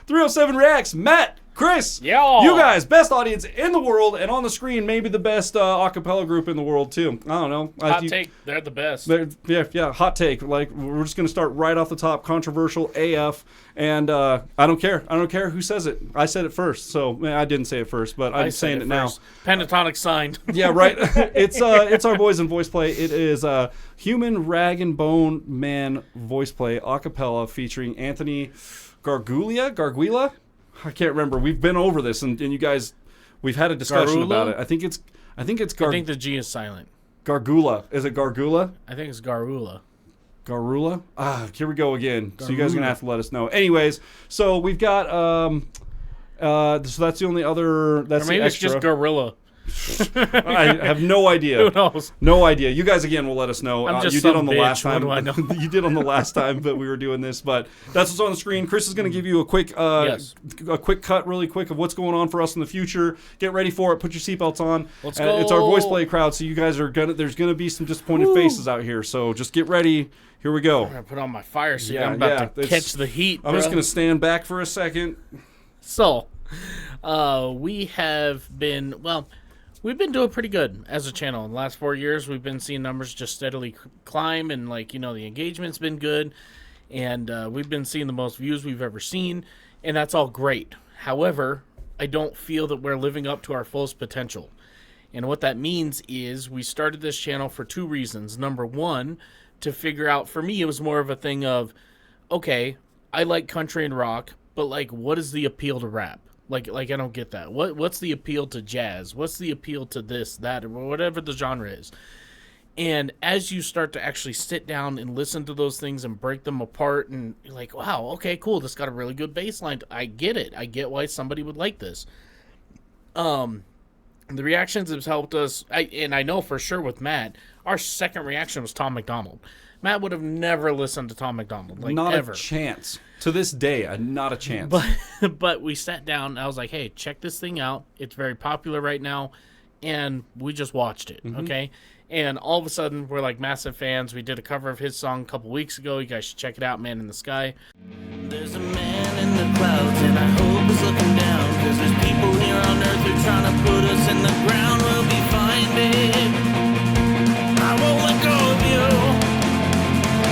307 Reacts, Matt, Chris, you guys, best audience in the world, and on the screen, maybe the best acapella group in the world, too. I don't know. Hot take, they're the best. Yeah, hot take. Like, we're just going to start right off the top, controversial AF, and I don't care. I don't care who says it. I said it first, so I didn't say it first, but I'm saying it now. Pentatonic signed. Yeah, right. It's our boys in VoicePlay. It is Human Rag and Bone Man VoicePlay acapella featuring Anthony Gargiula? I can't remember. We've been over this, and you guys, we've had a discussion about it. I think it's I think the G is silent. Gargiula. Is it Gargiula? I think it's Garula. Garula? Here we go again. Garula. So you guys are going to have to let us know. Anyways, so we've got, so that's the only other, that's or maybe the extra. It's just Gorilla. I have no idea. Who knows? No idea. You guys again will let us know. I'm just you did on the last time. What do I know? You did on the last time, but we were doing this. But that's what's on the screen. Chris is going to give you a quick, quick cut, really quick, of what's going on for us in the future. Get ready for it. Put your seatbelts on. Let's go. It's our VoicePlay crowd, so you guys are gonna. There's gonna be some disappointed faces out here. So just get ready. Here we go. I'm gonna put on my fire suit. I'm about to catch the heat. I'm just gonna stand back for a second. So, we have been We've been doing pretty good as a channel. In the last 4 years, we've been seeing numbers just steadily climb, and the engagement's been good, and we've been seeing the most views we've ever seen, and that's all great. However, I don't feel that we're living up to our fullest potential. And what that means is we started this channel for 2 reasons. Number one, to figure out, for me, it was more of a thing of, okay, I like country and rock, but what is the appeal to rap? Like I don't get that. What's the appeal to jazz? What's the appeal to this, that, or whatever the genre is? And as you start to actually sit down and listen to those things and break them apart, and you're like, wow, okay, cool, this got a really good bass line. I get it. I get why somebody would like this. The reactions have helped us, and I know for sure with Matt, our second reaction was Tom MacDonald. Matt would have never listened to Tom MacDonald, not ever. A chance. To this day, not a chance. But we sat down, and I was like, hey, check this thing out. It's very popular right now, and we just watched it, okay? And all of a sudden, we're massive fans. We did a cover of his song a couple weeks ago. You guys should check it out, Man in the Sky. There's a man in the clouds, and I hope he's looking down, because there's people here on earth who are trying to put us in the ground. We'll be fine, babe. I won't let go of you.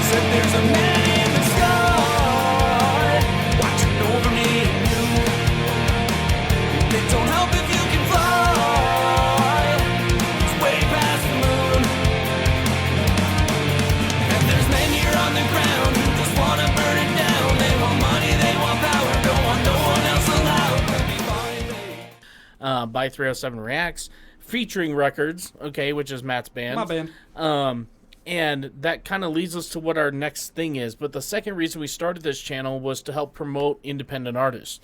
Said there's a man in the sky watching over me and you. It don't help if you can fly. It's way past the moon. And there's men here on the ground who just want to burn it down. They want money, they want power, don't want no one else allowed. We'll be fine, by 307 Reacts, featuring Records, okay, which is Matt's band. My band. And that kind of leads us to what our next thing is. But the second reason we started this channel was to help promote independent artists.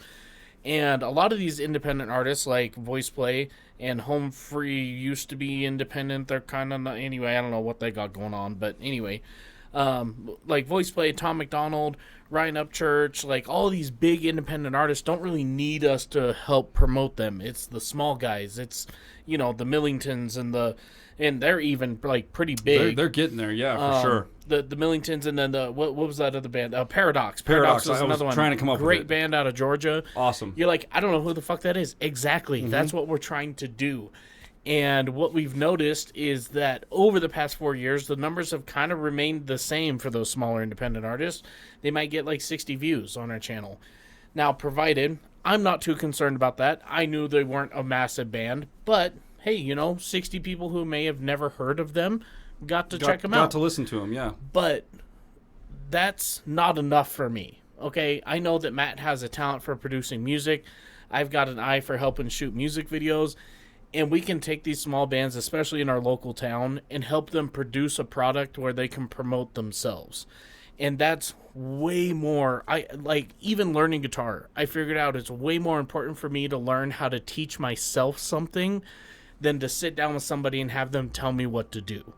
And a lot of these independent artists, like VoicePlay and Home Free, used to be independent. They're kind of not, anyway, I don't know what they got going on. But anyway, like VoicePlay, Tom MacDonald, Ryan Upchurch, all these big independent artists don't really need us to help promote them. It's the small guys. It's, the Millingtons and they're even pretty big. They're getting there, yeah, for sure. The Millingtons, and then what was that other band? Paradox. Paradox was another one. Trying to come up with great band out of Georgia. Awesome. You're I don't know who the fuck that is. Exactly. That's what we're trying to do. And what we've noticed is that over the past 4 years, the numbers have kind of remained the same for those smaller independent artists. They might get 60 views on our channel. Now, provided, I'm not too concerned about that. I knew they weren't a massive band, but hey, 60 people who may have never heard of them got to check them out. Got to listen to them, yeah. But that's not enough for me, okay? I know that Matt has a talent for producing music. I've got an eye for helping shoot music videos. And we can take these small bands, especially in our local town, and help them produce a product where they can promote themselves. And that's way more. Even learning guitar, I figured out it's way more important for me to learn how to teach myself something than to sit down with somebody and have them tell me what to do,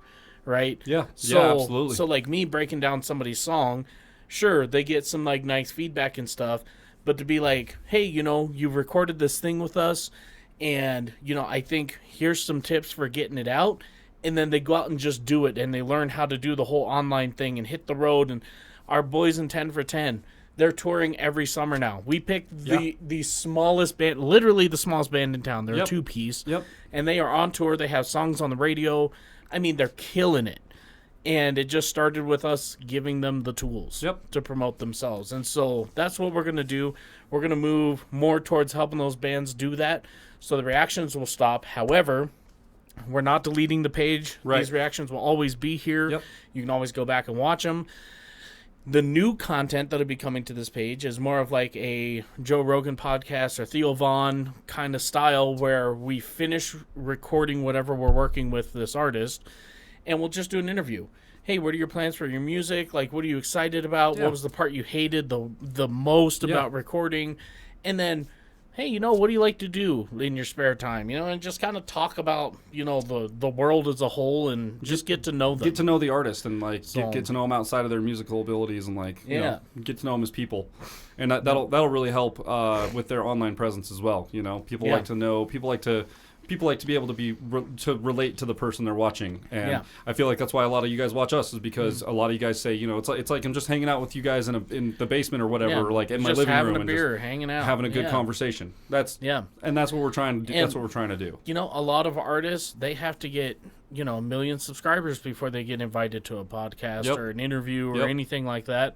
right? Yeah, absolutely. So me breaking down somebody's song, sure, they get some nice feedback and stuff, but to be hey, you recorded this thing with us, and I think here's some tips for getting it out, and then they go out and just do it, and they learn how to do the whole online thing and hit the road. And our boys in 10 for 10, They're touring every summer now. We picked the smallest band, literally the smallest band in town. They're a two-piece. Yep. And they are on tour. They have songs on the radio. I mean, they're killing it. And it just started with us giving them the tools to promote themselves. And so that's what we're going to do. We're going to move more towards helping those bands do that. So the reactions will stop. However, we're not deleting the page. Right. These reactions will always be here. Yep. You can always go back and watch them. The new content that'll be coming to this page is more of like a Joe Rogan podcast or Theo Vaughn kind of style where we finish recording whatever we're working with this artist and we'll just do an interview. Hey, what are your plans for your music? Like, what are you excited about? What was the part you hated the most about recording? And then, hey, you know, what do you like to do in your spare time? You know, and just kind of talk about, you know, the world as a whole and just get to know them. Get to know the artist and, like, get to know them outside of their musical abilities and, like, you know, get to know them as people. And that'll really help with their online presence as well. You know, people like to know, people like to be able to relate to the person they're watching, and I feel like that's why a lot of you guys watch us, is because a lot of you guys say, you know, it's like I'm just hanging out with you guys in the basement or whatever, or like in my living room, having a beer, hanging out, having a good conversation. And that's what we're trying to do. That's what we're trying to do. You know, a lot of artists, they have to get, you know, 1 million subscribers before they get invited to a podcast or an interview or anything like that.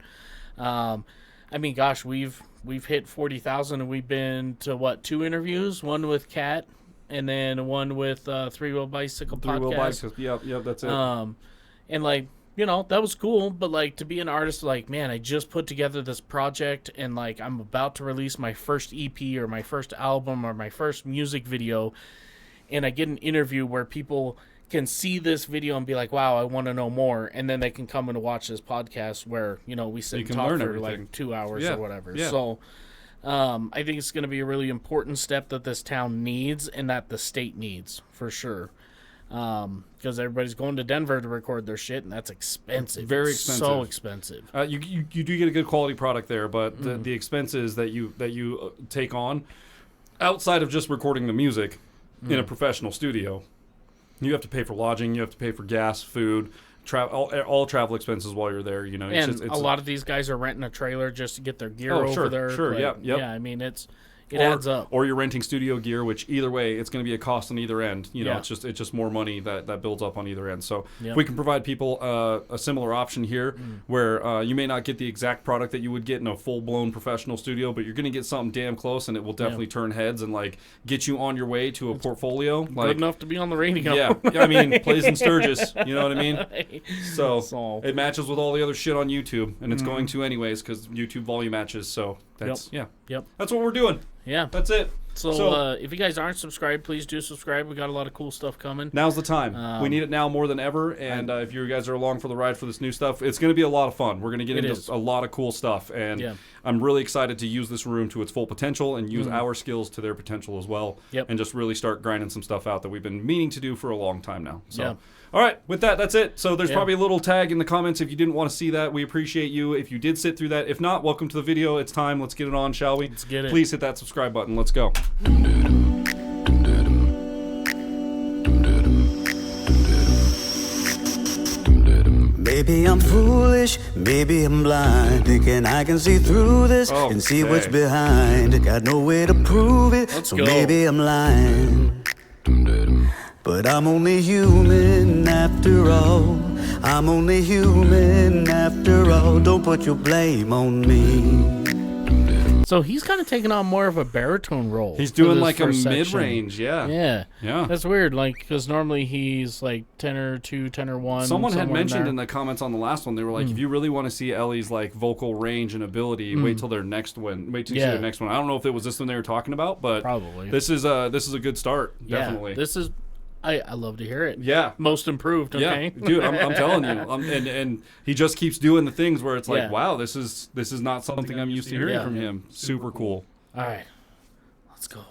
I mean, gosh, we've hit 40,000 and we've been to 2 interviews, one with Kat. And then one with Three Wheel Bicycle Podcast. 3 Wheel Bicycle, yep, that's it. And, like, you know, that was cool. But, like, to be an artist, like, man, I just put together this project. And, like, I'm about to release my first EP or my first album or my first music video. And I get an interview where people can see this video and be like, wow, I want to know more. And then they can come and watch this podcast where, you know, we sit and talk for, like, 2 hours or whatever. Yeah. So I think it's going to be a really important step that this town needs and that the state needs, for sure. Because everybody's going to Denver to record their shit, and that's expensive. Very expensive. So expensive. You do get a good quality product there, but the expenses that you take on, outside of just recording the music in a professional studio, you have to pay for lodging, you have to pay for gas, food, all travel expenses while you're there, you know. It's a lot of these guys are renting a trailer just to get their gear over there. Sure, like, yep. Yeah, I mean, it adds up. Or you're renting studio gear, which either way, it's going to be a cost on either end. You know, it's just more money that builds up on either end. So if we can provide people a similar option here, where you may not get the exact product that you would get in a full-blown professional studio, but you're going to get something damn close, and it will definitely turn heads and, like, get you on your way to a portfolio. Like, good enough to be on the radio. Yeah, I mean, plays in Sturgis, you know what I mean? So it matches with all the other shit on YouTube, and it's going to anyways because YouTube volume matches. So that's that's what we're doing. Yeah, that's it. So if you guys aren't subscribed, please do subscribe. We got a lot of cool stuff coming. Now's the time. We need it now more than ever. And if you guys are along for the ride for this new stuff, it's going to be a lot of fun. We're going to get into a lot of cool stuff. And I'm really excited to use this room to its full potential and use our skills to their potential as well. And just really start grinding some stuff out that we've been meaning to do for a long time now. So. All right, with that, that's it. So there's probably a little tag in the comments if you didn't want to see that. We appreciate you if you did sit through that. If not, welcome to the video. It's time. Let's get it on, shall we? Let's get it. Please hit that subscribe button. Let's go. Maybe I'm foolish, maybe I'm blind, thinking I can see through this and see what's behind. Got no way to prove it, so maybe I'm lying. But I'm only human after all. I'm only human after all. Don't put your blame on me. So he's kind of taking on more of a baritone role. He's doing like a mid-range, Yeah. That's weird, like, because normally he's like tenor 2, tenor 1. Someone had mentioned in the comments on the last one, they were like, if you really want to see Ellie's like vocal range and ability, wait till their next one. Wait till you see their next one. I don't know if it was this one they were talking about, but probably this is a good start, definitely. This is. I love to hear it. Yeah. Most improved, okay? Yeah, dude, I'm telling you. And he just keeps doing the things where it's like, wow, this is not something I'm used to hearing from him. Super cool. All right. Let's go.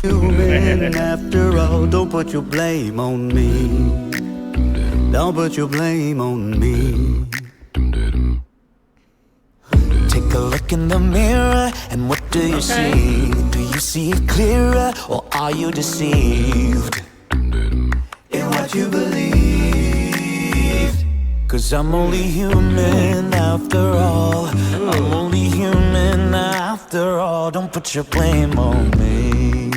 Human after all, don't put your blame on me. Don't put your blame on me. Take a look in the mirror, and what do you see? Do you see it clearer, or are you deceived in what you believe? 'Cause I'm only human after all. I'm only human after all. Don't put your blame on me.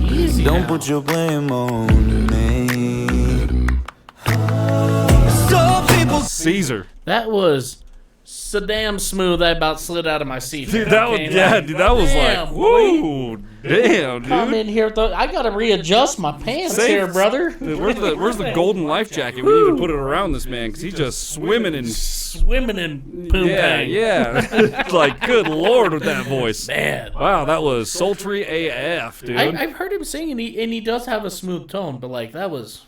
Easy Don't now. put your blame on me. So people Caesar. That was so damn smooth. I about slid out of my seat. Dude, that was dude, that was damn, like, woo, damn, Come dude. in here. I gotta readjust my pants Save- here, brother. Dude, where's the golden life jacket? We need to put it around this man because he's just swimming in. Swimming in poom Yeah, pang. yeah. Like, good lord with that voice. Man. Wow, that was sultry AF, dude. I've heard him sing, and he does have a smooth tone, but like that was.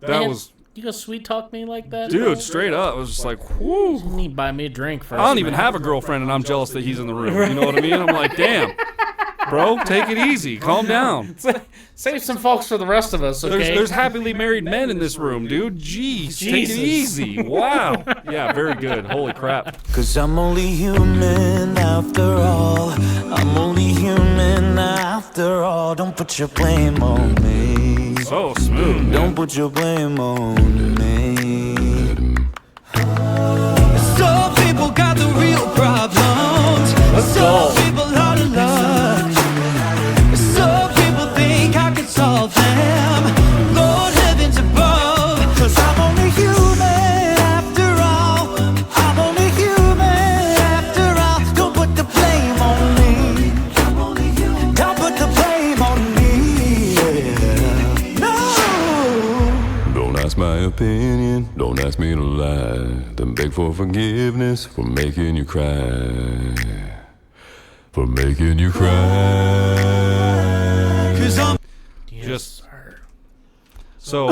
That man, was, You gonna sweet talk me like that, dude, straight up. I was just like, whoo. You need to buy me a drink first. I don't even man. have a girlfriend, and I'm jealous that he's in the room. You know what I mean? I'm like, damn, bro, take it easy, calm down. Save some folks for the rest of us, okay? There's happily married men in this room, dude. Jeez, take it Jesus. easy. Wow. Yeah, very good. Holy crap. 'Cause I'm only human after all. I'm only human after all. Don't put your blame on me. So smooth. Man. Don't put your blame on me. Some people got the real problems. Some people out of luck. Some people think I can solve them. Lord heavens above. 'Cause I'm only human after all. I'm only human after all. Don't put the blame on me. Don't put the blame on me. No. Don't ask my opinion. Don't ask me to lie. Then beg for forgiveness for making you cry. For making you cry. 'Cause I'm Just so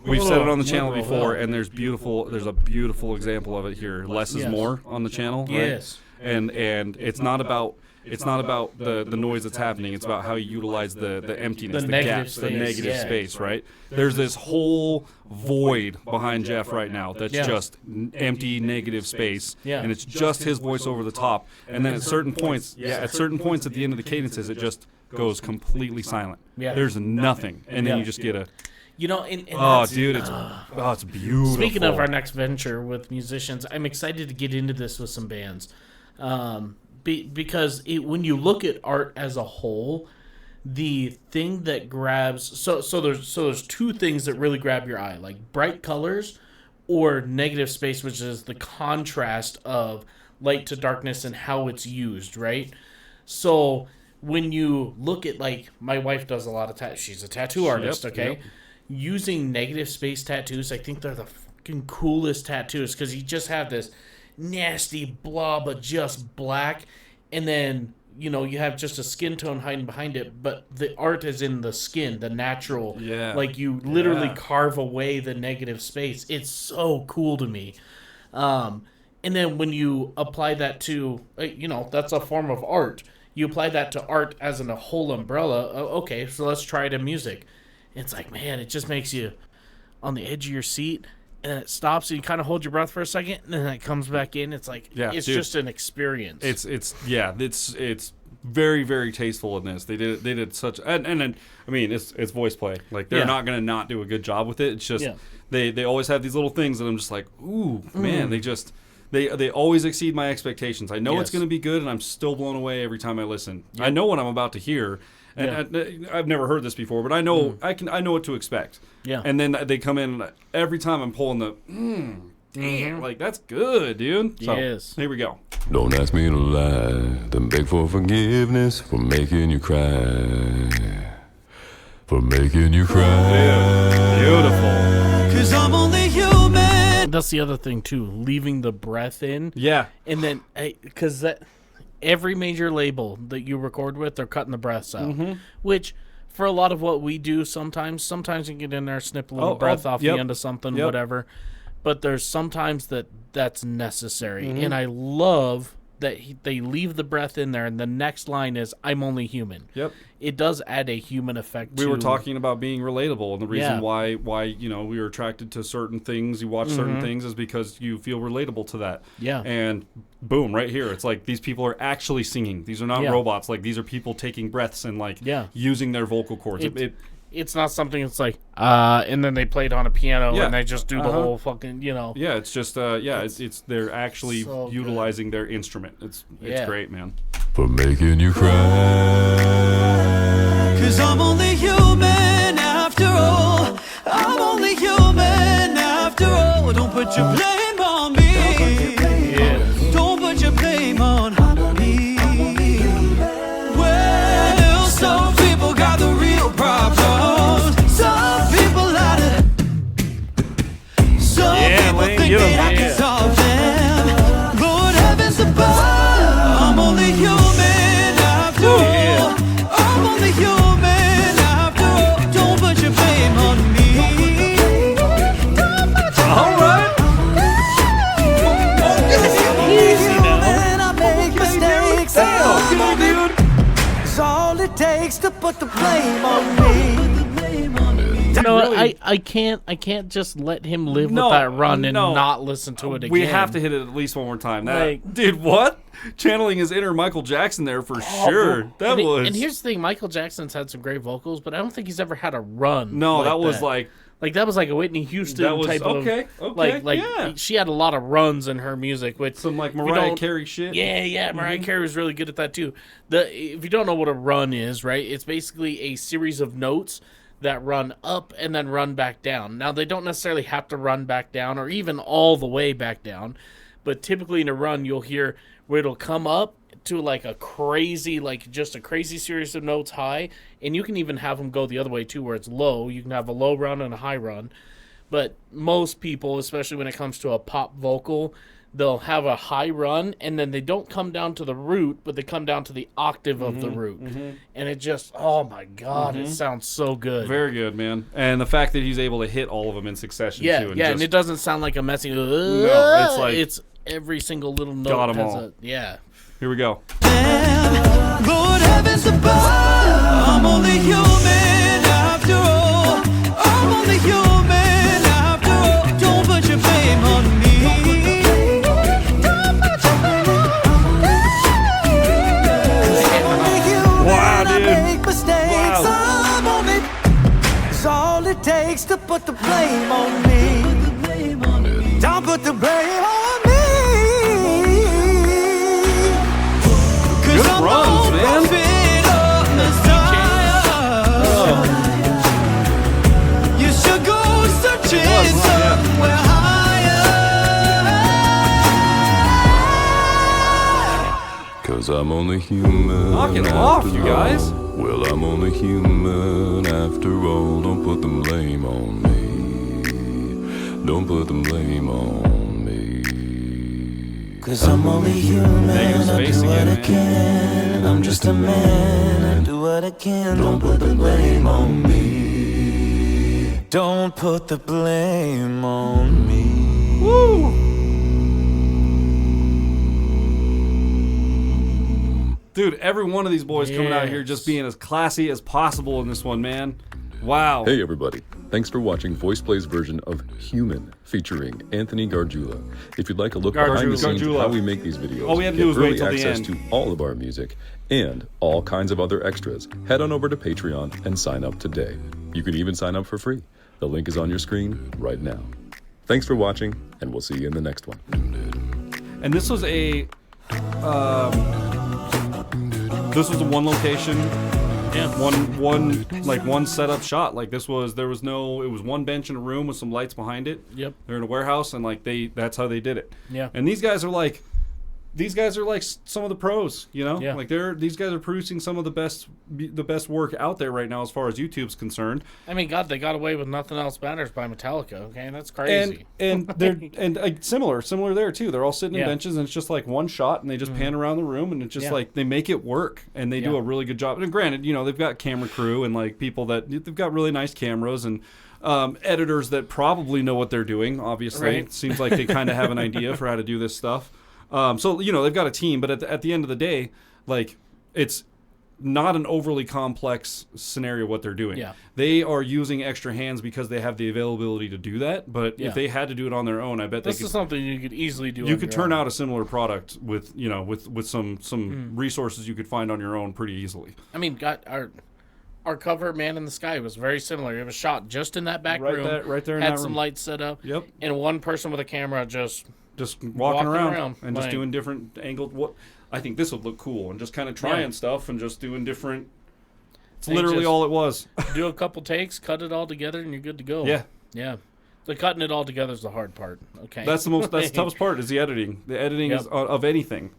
we've said it on the channel before, and there's a beautiful example of it here. Less is Yes. more on the channel, right? Yes. And it's not about the noise that's happening. It's about how you utilize the emptiness, The the negative gaps, the space, negative yeah. space, right? There's this whole void behind Jeff right now that's Yeah. just empty negative space, Yeah. and it's just his voice over the top. And then at certain points, at the end of the cadences, it just goes completely silent. Yeah. There's nothing, and then Yeah. you just get a You know, and oh, that's- dude, it's beautiful. Speaking of our next venture with musicians, I'm excited to get into this with some bands, because when you look at art as a whole, the thing that grabs so there's two things that really grab your eye, like bright colors or negative space, which is the contrast of light to darkness and how it's used, right? So when you look at, like, my wife does a lot of tattoos. She's a tattoo artist, okay? Yep. Using negative space tattoos, I think they're the fucking coolest tattoos, because you just have this nasty blob of just black, and then, you know, you have just a skin tone hiding behind it, but the art is in the skin, the natural. Yeah. Like, you literally Yeah. carve away the negative space. It's so cool to me. And then when you apply that to, you know, that's a form of art. You apply that to art as in a whole umbrella. Okay, so let's try it in music. It's like, man, it just makes you on the edge of your seat, and then it stops, and you kind of hold your breath for a second, and then it comes back in. It's like, Yeah, it's dude. just an experience. It's very, very tasteful in this. They did such and I mean it's VoicePlay. Like, they're Yeah. not gonna not do a good job with it. It's just Yeah. they always have these little things that I'm just like, ooh, man, they always exceed my expectations. I know it's Yes. gonna be good, and I'm still blown away every time I listen. I know what I'm about to hear. And I've never heard this before, but I know I know what to expect. Yeah. And then they come in every time I'm pulling the damn, like, that's good, dude. So, Yes. here we go. Don't ask me to lie, then beg for forgiveness for making you cry. For making you cry. Beautiful. 'Cause I'm only human. That's the other thing too, leaving the breath in. Yeah. And then, because that every major label that you record with, they're cutting the breaths out. Which, for a lot of what we do, sometimes you get in there, snip a little breath off yep. the end of something, Yep. whatever. But there's sometimes that's necessary, and I love that they leave the breath in there, and the next line is, "I'm only human." Yep. It does add a human effect. We were talking about being relatable, and the reason Yeah. why you know we were attracted to certain things, you watch certain things, is because you feel relatable to that. Yeah. And boom, right here, it's like these people are actually singing. These are not Yeah. robots. Like, these are people taking breaths and, like, Yeah. using their vocal cords. it's not something that's like, and then they play it on a piano and they just do the whole fucking, Yeah, it's just, it's they're actually so utilizing their instrument. It's great, man. For making you cry. 'Cause I'm only human after all. I'm only human after all. Don't put your blame on me. Don't put your blame on me. Well, some people got the real problems. Some people out of. Some people think they can solve them. Lord heavens above, I'm only human after all. I'm only human after all. Don't put your blame on me. All right. I make mistakes. It's all it takes to put the blame on me. No, I can't just let him live with that run and not listen to it again. We have to hit it at least one more time. Dude, what? Channeling his inner Michael Jackson there for sure. And here's the thing, Michael Jackson's had some great vocals, but I don't think he's ever had a run. No, like that was like that was like a Whitney Houston type of she had a lot of runs in her music, which some like Mariah Carey shit. Yeah, Mariah Carey was really good at that too. If you don't know what a run is, right? It's basically a series of notes that run up and then run back down. Now, they don't necessarily have to run back down or even all the way back down, but typically in a run, you'll hear where it'll come up to like a crazy, like just a crazy series of notes high, and you can even have them go the other way too, where it's low. You can have a low run and a high run, but most people, especially when it comes to a pop vocal, they'll have a high run, and then they don't come down to the root, but they come down to the octave of the root. And it just, oh my God, it sounds so good. Very good, man. And the fact that he's able to hit all of them in succession, too. And it doesn't sound like a messy, no, it's like... It's every single little note. Got them all. Here we go. Lord heavens above, I'm only human after all. I'm only human after all. Don't put your blame on me. Wow, dude. I make mistakes. Wow. I'm on it. It's all it takes to put the blame on me. Don't put the blame on me. Good runs, man. You should go searching somewhere higher. 'Cause I'm only human. Knock it off, you guys. Well, I'm only human after all. Don't put the blame on me. Don't put the blame on me. 'Cause I'm only human. I do what I can. I'm just a man. I do what I can. Don't put the blame on me. Don't put the blame on me. Woo! Dude, every one of these boys coming out here just being as classy as possible in this one, man. Wow. Hey everybody, thanks for watching VoicePlay's version of Human featuring Anthony Gargiula. If you'd like a look behind the scenes of how we make these videos, all we have to do is wait till the access end to all of our music, and all kinds of other extras, head on over to Patreon and sign up today. You can even sign up for free. The link is on your screen right now. Thanks for watching, and we'll see you in the next one. And this was a one location, one setup shot. Like it was one bench in a room with some lights behind it. Yep. They're in a warehouse, and that's how they did it. Yeah. And these guys are like some of the pros, you know? Yeah. Like these guys are producing some of the best work out there right now as far as YouTube's concerned. I mean, God, they got away with Nothing Else Matters by Metallica, okay? That's crazy. And they're similar there too. They're all sitting in benches, and it's just like one shot, and they just pan around the room, and it's just like they make it work, and they do a really good job. And granted, you know, they've got camera crew and like people they've got really nice cameras and editors that probably know what they're doing. Obviously, It seems like they kind of have an idea for how to do this stuff. So, you know, they've got a team, but at the end of the day, like, it's not an overly complex scenario what they're doing. Yeah. They are using extra hands because they have the availability to do that, but if they had to do it on their own, I bet this is something you could easily do. You could turn out a similar product with, you know, with some resources you could find on your own pretty easily. I mean, our cover, Man in the Sky, was very similar. It was shot just in that back room. Right there in had that some room. lights set up. Yep. And one person with a camera just walking around and just like, doing different angled. What I think this would look cool, and just kind of trying stuff and just doing different. It's literally all it was. Do a couple takes, cut it all together, and you're good to go. Yeah. Yeah. So cutting it all together is the hard part. Okay. That's the toughest part is the editing. The editing is of anything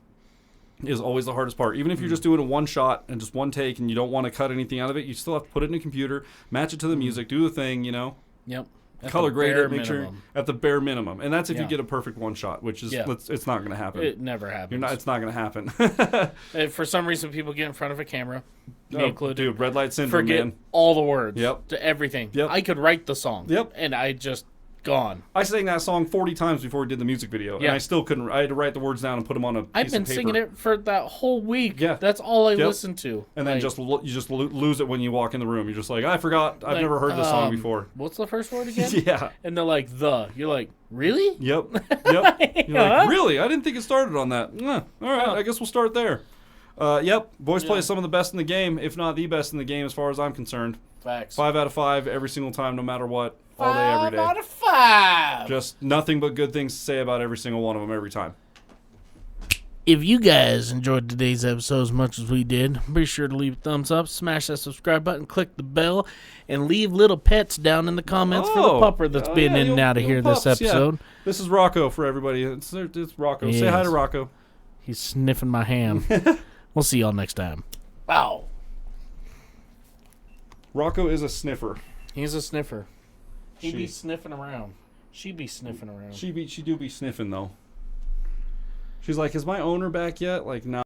is always the hardest part. Even if you're just doing a one shot and just one take and you don't want to cut anything out of it, you still have to put it in a computer, match it to the music, do the thing, Yep. Color grade it, make minimum. sure at the bare minimum. And that's if you get a perfect one shot, which is it's not going to happen. It never happens. It's not going to happen. And for some reason, people get in front of a camera, me included. Dude, red light syndrome, forget man. all the words Yep. to everything. Yep. I could write the song. Yep. And I just gone. I sang that song 40 times before we did the music video, and I still couldn't. I had to write the words down and put them on a piece of paper. I've been singing it for that whole week. Yeah. That's all I listened to. And then you just lose it when you walk in the room. You're just like, I forgot. I've never heard this song before. What's the first word again? Yeah. And they're like, You're like, really? Yep. You're like, really? I didn't think it started on that. All right, I guess we'll start there. VoicePlay is some of the best in the game, if not the best in the game as far as I'm concerned. Facts. 5 out of 5 every single time, no matter what. All day, every day. 5 out of 5. Just nothing but good things to say about every single one of them every time. If you guys enjoyed today's episode as much as we did, be sure to leave a thumbs up, smash that subscribe button, click the bell, and leave little pets down in the comments for the pupper that's been in and out of here this episode. Yeah. This is Rocco for everybody. It's Rocco. Say hi to Rocco. He's sniffing my hand. We'll see y'all next time. Wow. Rocco is a sniffer. He's a sniffer. He be sniffing around. She be sniffing around. She do be sniffing though. She's like, is my owner back yet? Like, no.